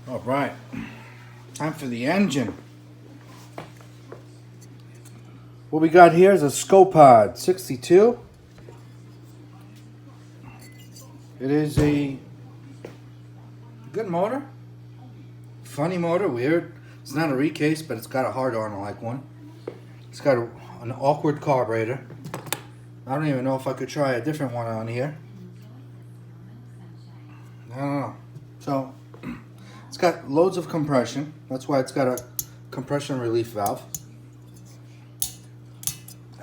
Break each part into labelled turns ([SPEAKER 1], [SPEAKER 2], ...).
[SPEAKER 1] All right, time for the engine. What we got here is a SkoPod 62. It is a good motor. Funny motor, weird. It's not a recase, but it's got a hard on like one. It's got an awkward carburetor. I don't even know if I could try a different one on here. I don't know. So, it's got loads of compression. That's why it's got a compression relief valve.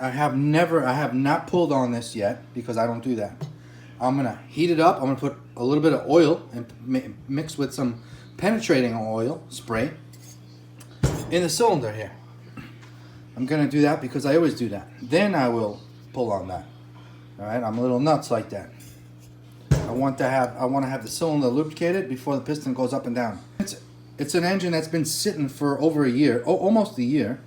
[SPEAKER 1] I have not pulled on this yet because I don't do that. I'm gonna heat it up. I'm gonna put a little bit of oil and mix with some penetrating oil spray in the cylinder here. I'm gonna do that because I always do that. Then I will pull on that. All right, I'm a little nuts like that. I want to have the cylinder lubricated before the piston goes up and down. It's an engine that's been sitting for over a year, almost a year.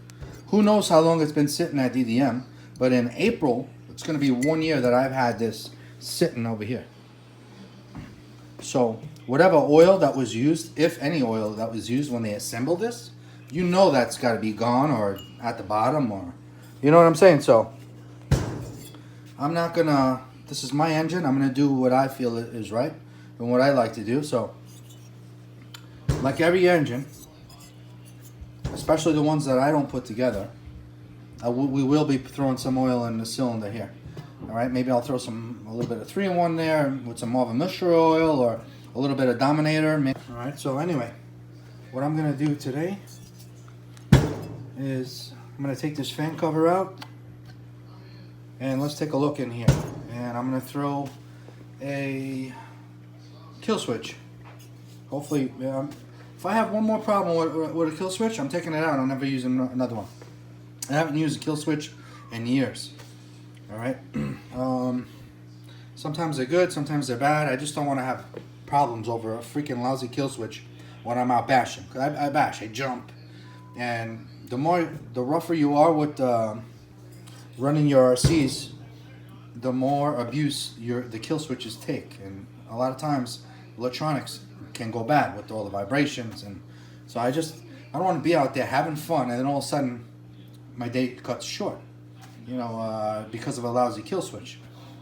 [SPEAKER 1] Who knows how long it's been sitting at DDM, but in April, it's going to be 1 year that I've had this sitting over here. So whatever oil that was used, if any oil that was used when they assembled this, you know that's got to be gone or at the bottom, or you know what I'm saying. So I'm not gonna, this is my engine, I'm gonna do what I feel is right and what I like to do. So like every engine, especially the ones that I don't put together, we will be throwing some oil in the cylinder here. All right, maybe I'll throw a little bit of 3-in-1 there with some more of a mixture oil or a little bit of Dominator. All right, so anyway, what I'm gonna do today is I'm gonna take this fan cover out and let's take a look in here. And I'm gonna throw a kill switch. Hopefully, if I have one more problem with a kill switch, I'm taking it out. I'm never using another one. I haven't used a kill switch in years. All right. Sometimes they're good, sometimes they're bad. I just don't want to have problems over a freaking lousy kill switch when I'm out bashing. Cause I bash, I jump, and the rougher you are with running your RCs, the more abuse the kill switches take, and a lot of times electronics can go bad with all the vibrations. And so I don't want to be out there having fun and then all of a sudden my day cuts short, you know, because of a lousy kill switch,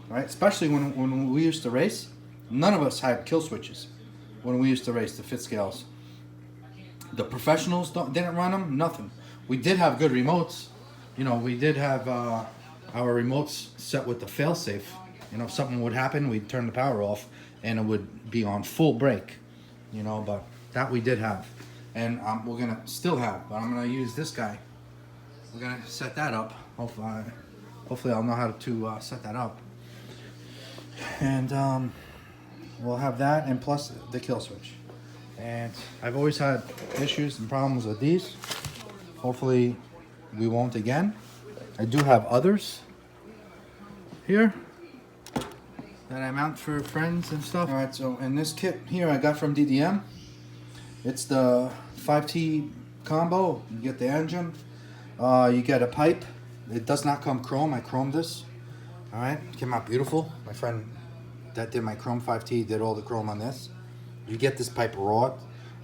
[SPEAKER 1] right? Especially when we used to race, none of us had kill switches when we used to race the fit scales. The professionals didn't run them, nothing. We did have good remotes, you know. We did have our remotes set with the failsafe. You know, if something would happen, we'd turn the power off and it would be on full brake, you know. But that we did have, and we're gonna still have. But I'm gonna use this guy. We're gonna set that up. Hopefully I'll know how to set that up, and we'll have that, and plus the kill switch. And I've always had issues and problems with these. Hopefully we won't again. I do have others here that I mount for friends and stuff. All right, so in this kit here I got from DDM, it's the 5T combo. You get the engine, you get a pipe. It does not come chrome. I chromed this. All right, it came out beautiful. My friend that did my chrome 5T did all the chrome on this. You get this pipe raw.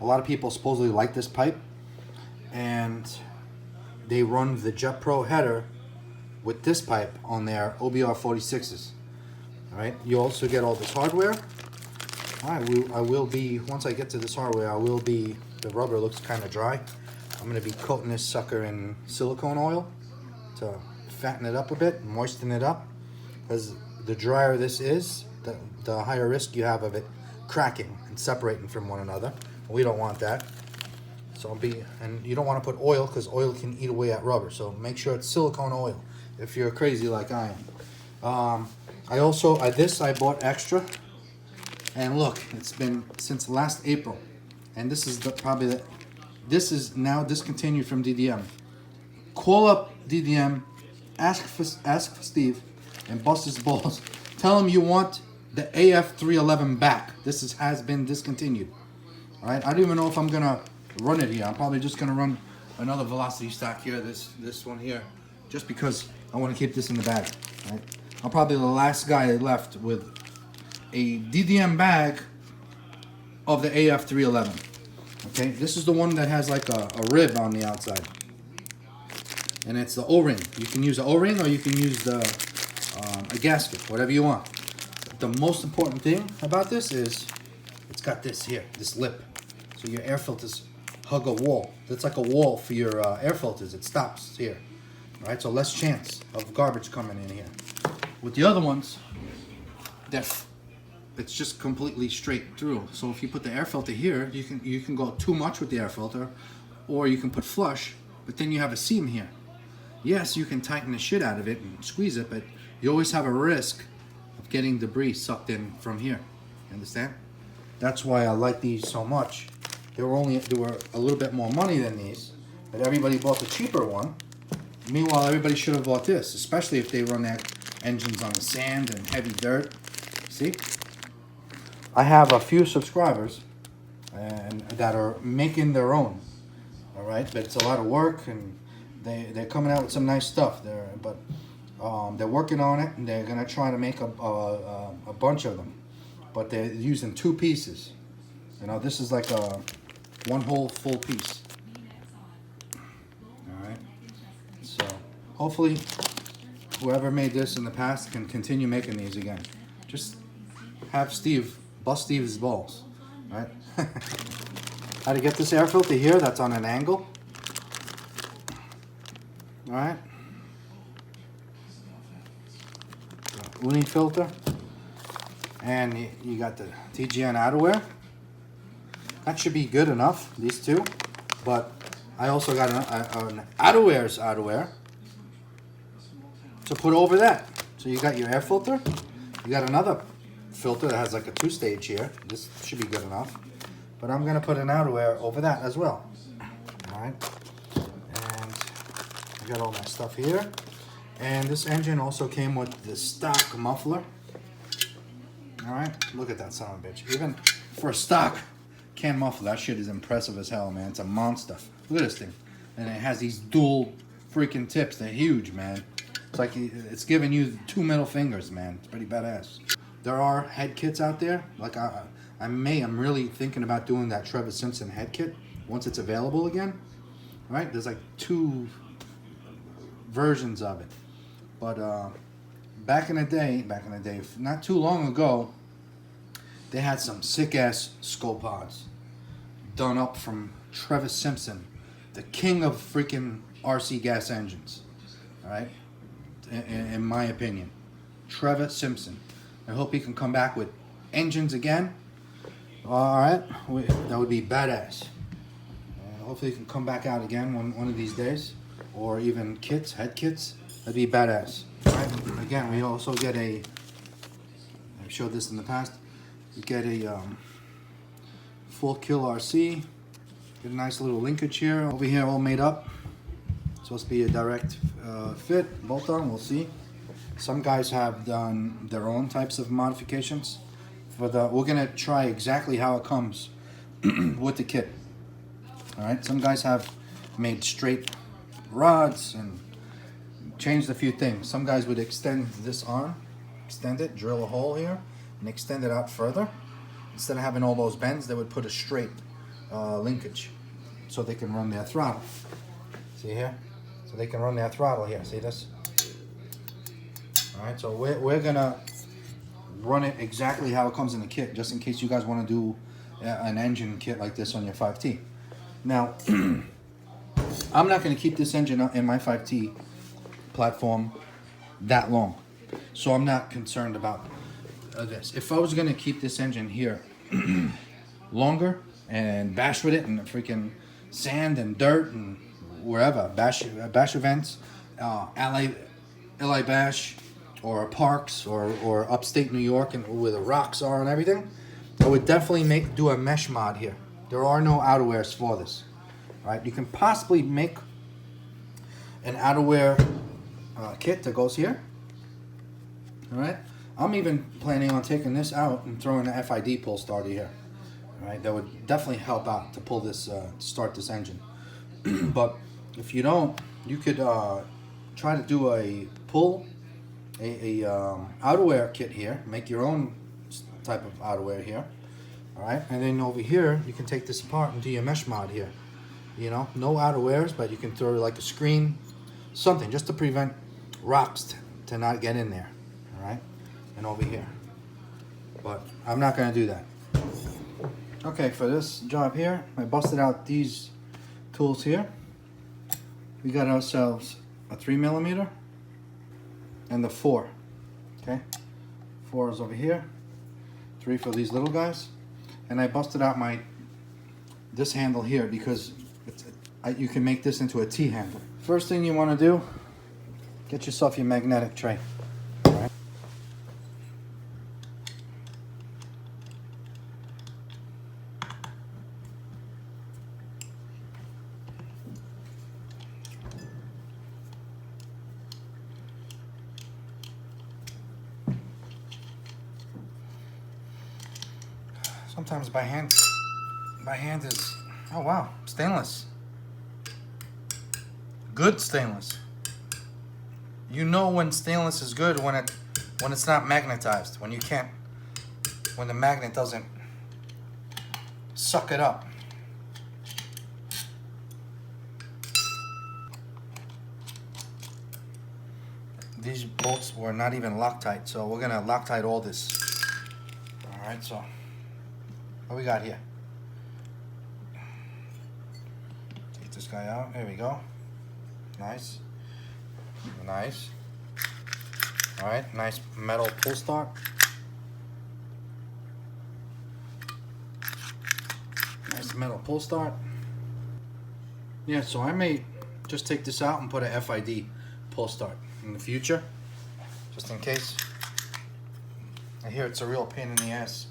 [SPEAKER 1] A lot of people supposedly like this pipe, and they run the Jet Pro header with this pipe on their OBR 46s. All right, you also get all this hardware. All right, I will be, once I get to this hardware, the rubber looks kind of dry. I'm gonna be coating this sucker in silicone oil to fatten it up a bit, moisten it up, because the drier this is, the higher risk you have of it cracking and separating from one another. We don't want that. So and you don't want to put oil, because oil can eat away at rubber. So make sure it's silicone oil if you're crazy like I am. I bought extra, and look, it's been since last April, and this is this is now discontinued from DDM. Call up DDM, ask for Steve, and bust his balls. Tell him you want the AF311 back. This has been discontinued. All right, I don't even know if I'm gonna run it here. I'm probably just gonna run another velocity stock here, this one here, just because I want to keep this in the bag. Right? I'm probably the last guy left with a DDM bag of the AF311. Okay, this is the one that has like a rib on the outside. And it's the O-ring. You can use the O-ring or you can use the a gasket, whatever you want. The most important thing about this is it's got this here, this lip. So your air filters hug a wall. That's like a wall for your air filters. It stops here. All right, so less chance of garbage coming in here. With the other ones, it's just completely straight through. So if you put the air filter here, you can go too much with the air filter, or you can put flush, but then you have a seam here. Yes, you can tighten the shit out of it and squeeze it, but you always have a risk of getting debris sucked in from here. You understand? That's why I like these so much. They were a little bit more money than these, but everybody bought the cheaper one. Meanwhile, everybody should have bought this, especially if they run their engines on the sand and heavy dirt. See? I have a few subscribers and that are making their own. All right, but it's a lot of work, and they're coming out with some nice stuff. They're working on it, and they're gonna try to make a bunch of them, but they're using 2 pieces. You know, this is like one whole full piece. All right, so hopefully whoever made this in the past can continue making these again. Just have bust Steve's balls, right? How to get this air filter here, that's on an angle. All right. Uni filter. And you got the TGN outerwear. That should be good enough, these two. But I also got an outerwear to put over that. So you got your air filter. You got another filter that has like a 2-stage here. This should be good enough. But I'm gonna put an outerwear over that as well. All right. And I got all my stuff here. And this engine also came with the stock muffler. All right. Look at that son of a bitch. Even for a stock can muffler, that shit is impressive as hell, man. It's a monster. Look at this thing. And it has these dual freaking tips. They're huge, man. It's like it's giving you 2 middle fingers, man. It's pretty badass. There are head kits out there. Like I'm really thinking about doing that Trevor Simpson head kit once it's available again. All right? There's like 2 versions of it. But back in the day, not too long ago, they had some sick-ass SkoPods done up from Trevor Simpson, the king of freaking RC gas engines. All right? In my opinion. Trevor Simpson. I hope he can come back with engines again. All right? That would be badass. Hopefully he can come back out again one of these days. Or even kits, head kits. That'd be badass. All right? Again, we also get I've showed this in the past. You get a full kill RC. Get a nice little linkage here. Over here, all made up. Supposed to be a direct fit, bolt on, we'll see. Some guys have done their own types of modifications. We're gonna try exactly how it comes with the kit. All right, some guys have made straight rods and changed a few things. Some guys would extend this arm, extend it, drill a hole here, and extend it out further. Instead of having all those bends, they would put a straight linkage so they can run their throttle. See here? So they can run their throttle here. See this? All right, so we're gonna run it exactly how it comes in the kit, just in case you guys want to do an engine kit like this on your 5T. Now, I'm not gonna keep this engine in my 5T platform that long, so I'm not concerned about this. If I was gonna keep this engine here longer and bash with it in the freaking sand and dirt and wherever, bash events, LA Bash, or parks, or upstate New York, and where the rocks are and everything, I would definitely do a mesh mod here. There are no outerwears for this. Right? You can possibly make an outerwear kit that goes here. All right? I'm even planning on taking this out and throwing an FID pull starter here. All right? That would definitely help out to pull this, start this engine. But if you don't, you could try to do a outerwear kit here. Make your own type of outerwear here. All right, and then over here, you can take this apart and do your mesh mod here. You know, no outerwears, but you can throw like a screen, something just to prevent rocks to not get in there. All right, and over here. But I'm not gonna do that. Okay, for this job here, I busted out these tools here. We got ourselves a 3mm and the 4. Okay, 4 is over here, 3 for these little guys. And I busted out this handle here because you can make this into a T handle. First thing you want to do, get yourself your magnetic tray. All right. Sometimes by hand is, oh wow, stainless. Good stainless. You know when stainless is good when it's not magnetized, when the magnet doesn't suck it up. These bolts were not even Loctite, so we're gonna Loctite all this. All right, so what we got here? Take this guy out. There we go. Nice. Nice. All right, nice metal pull start. Nice metal pull start. Yeah, so I may just take this out and put a FID pull start in the future, just in case. I hear it's a real pain in the ass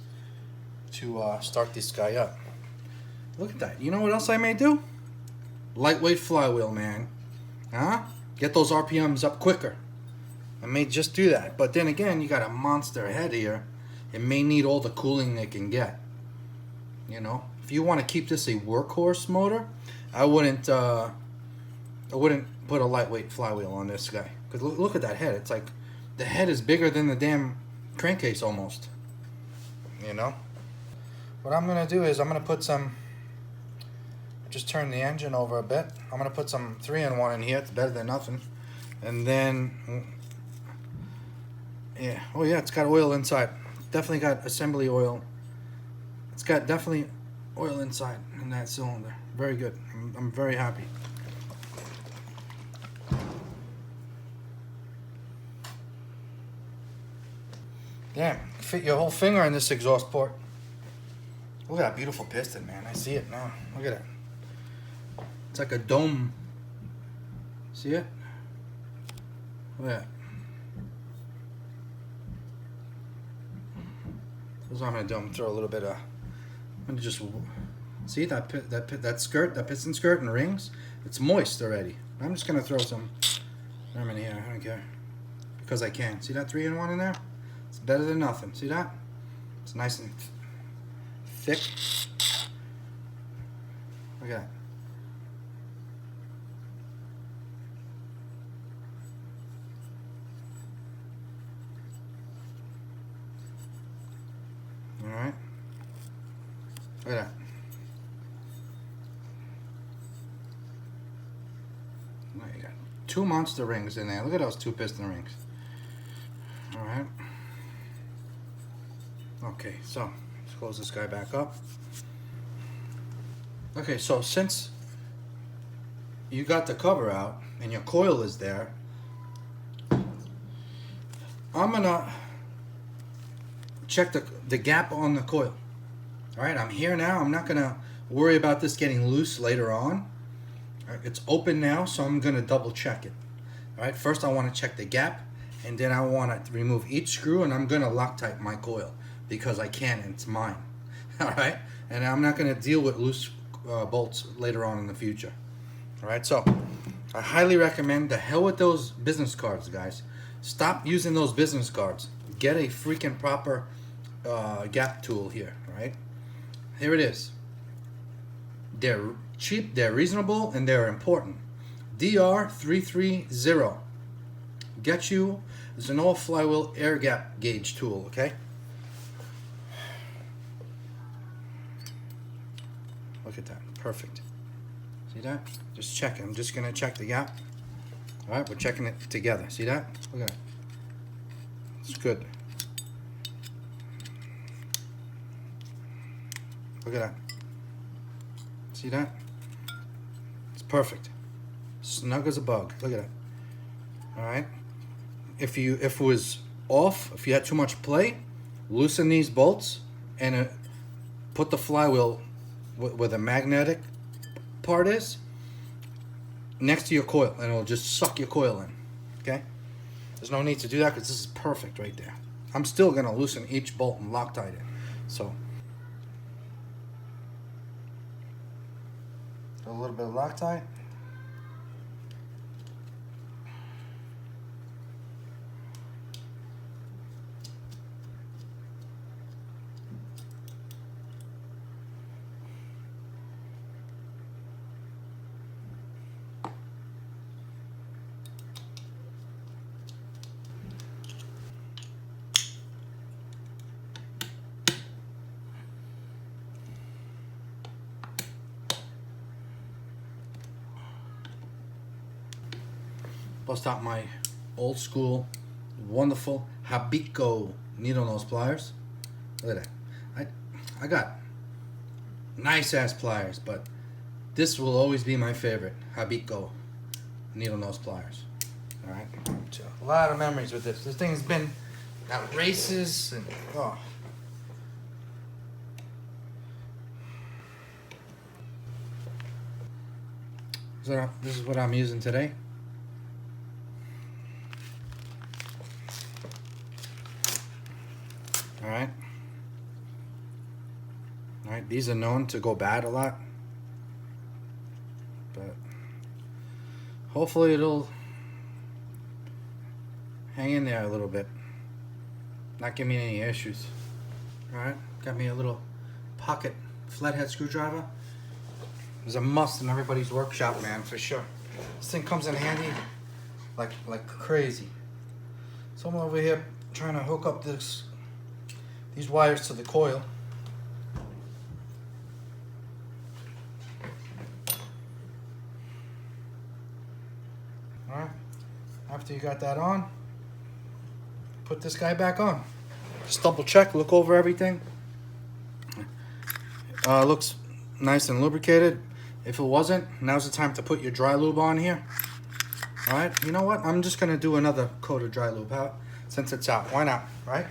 [SPEAKER 1] to start this guy up. Look at that. You know what else I may do? Lightweight flywheel, man. Huh? Get those RPMs up quicker. I may just do that. But then again, you got a monster head here. It may need all the cooling it can get. You know, if you want to keep this a workhorse motor, I wouldn't put a lightweight flywheel on this guy. Because look at that head. It's like the head is bigger than the damn crankcase almost. You know? What I'm going to do is I'm going to put some, just turn the engine over a bit. I'm going to put some 3-in-1 in here. It's better than nothing. And then, yeah. Oh yeah, it's got oil inside. Definitely got assembly oil. It's got definitely oil inside in that cylinder. Very good. I'm very happy. Damn, fit your whole finger in this exhaust port. Look at that beautiful piston, man. I see it now. Look at it. It's like a dome. See it? Look at that. So what I'm gonna do, I'm gonna throw a little bit of, I'm gonna just, see that skirt, that piston skirt and rings? It's moist already. I'm just gonna throw some in here, I don't care. Because I can. See that 3-in-1 in there? It's better than nothing. See that? It's nice and thick. Look at that. Alright. Look at that. Now you got 2 monster rings in there. Look at those 2 piston rings. Alright. Okay, so let's close this guy back up. Okay, so since you got the cover out and your coil is there, I'm gonna check the gap on the coil. Alright, I'm here now. I'm not gonna worry about this getting loose later on. All right, it's open now, so I'm gonna double check it. Alright, first I want to check the gap, and then I want to remove each screw, and I'm gonna Loctite my coil because I can, and it's mine. Alright, and I'm not gonna deal with loose bolts later on in the future. Alright, so I highly recommend, the hell with those business cards, guys. Stop using those business cards. Get a freaking proper gap tool here. Alright, here it is. They're cheap, they're reasonable, and they're important. DR330 get you is an all flywheel air gap gauge tool. Okay, Look at that, perfect. See that? Just checking. I'm just gonna check the gap. All right, we're checking it together. See that? Look at that. It's good. Look at that. See that? It's perfect. Snug as a bug. Look at that. All right. If it was off, if you had too much play, loosen these bolts and put the flywheel where the magnetic part is next to your coil, and it'll just suck your coil in. Okay. There's no need to do that because this is perfect right there. I'm still gonna loosen each bolt and Loctite it. So a little bit of Loctite. Bust out my old school, wonderful Habico needle nose pliers. Look at that. I got nice ass pliers, but this will always be my favorite Habico needle nose pliers. All right, a lot of memories with this. This thing's been at races and oh. So this is what I'm using today. All right, these are known to go bad a lot, but hopefully it'll hang in there a little bit, not give me any issues. All right, got me a little pocket flathead screwdriver. It's a must in everybody's workshop, man, for sure. This thing comes in handy like crazy. So I'm over here trying to hook up these wires to the coil. All right, after you got that on, put this guy back on. Just double check, look over everything. Looks nice and lubricated. If it wasn't, now's the time to put your dry lube on here. All right, you know what? I'm just gonna do another coat of dry lube out since it's out. Why not, right?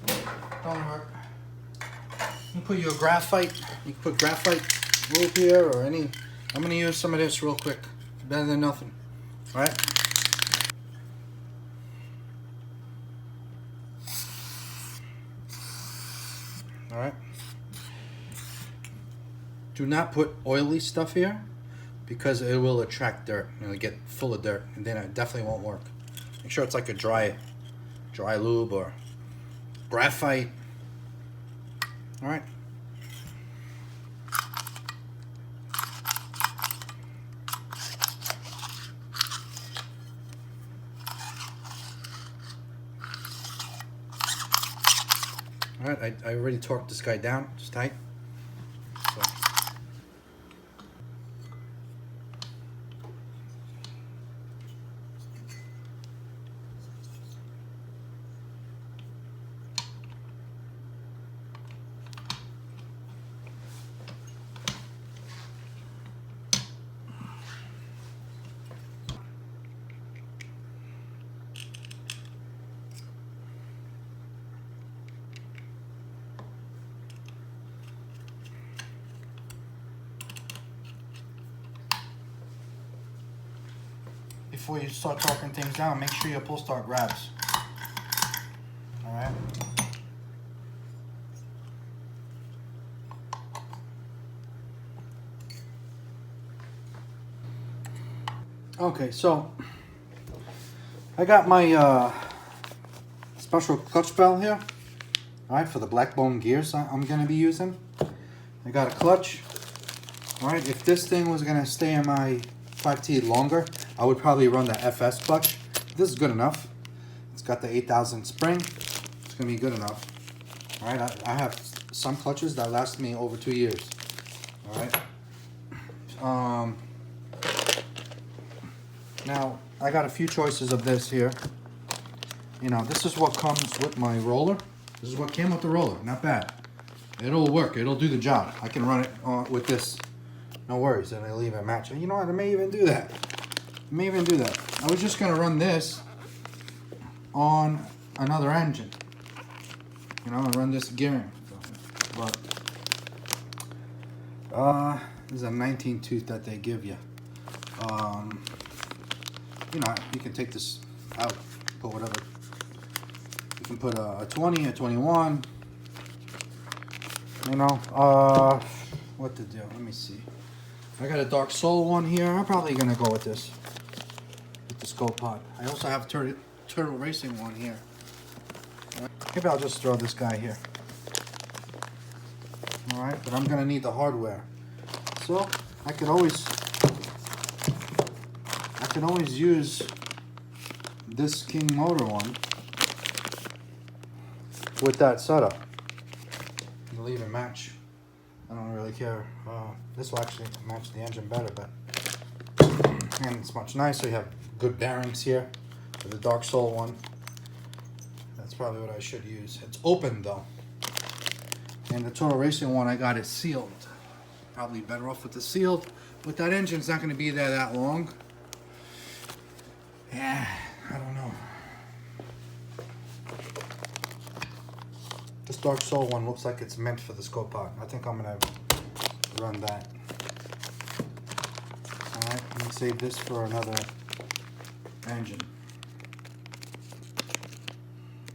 [SPEAKER 1] Don't hurt. You put your graphite. You can put graphite lube here or any. I'm gonna use some of this real quick. Better than nothing, right? All right. Do not put oily stuff here because it will attract dirt. It'll get full of dirt, and then it definitely won't work. Make sure it's like a dry lube or graphite. All right. All right, I already torqued this guy down, just tight. So. Before you start torquing things down, make sure your pull start grabs. All right. Okay, so I got my special clutch bell here. All right, for the black bone gears I'm gonna be using. I got a clutch. All right, if this thing was gonna stay in my 5T longer, I would probably run the FS clutch. This is good enough. It's got the 8,000 spring. It's gonna be good enough. All right, I have some clutches that last me over 2 years. All right. Now I got a few choices of this here. You know, this is what comes with my roller. This is what came with the roller. Not bad. It'll work. It'll do the job. I can run it with this. No worries. And I leave it matching. You know what? I may even do that. I was just gonna run this on another engine. You know, and run this gearing. But this is a 19 tooth that they give you. You know, you can take this out, put whatever. You can put a 20, a 21. You know, what to do? Let me see. I got a dark soul one here. I'm probably gonna go with this. With the SkoPod. I also have Turtle Racing one here. Maybe I'll just throw this guy here. Alright, but I'm gonna need the hardware. So I can always use this King motor one with that setup. It'll even match. I don't really care. This will actually match the engine better, but and it's much nicer. You have good bearings here for the Dark Soul one. That's probably what I should use. It's open though. And the Total Racing one, I got it sealed. Probably better off with the sealed. With that engine, it's not going to be there that long. Yeah, I don't know. This Dark Soul one looks like it's meant for the SkoPod. I think I'm going to run that. Alright, I'm going to save this for another engine.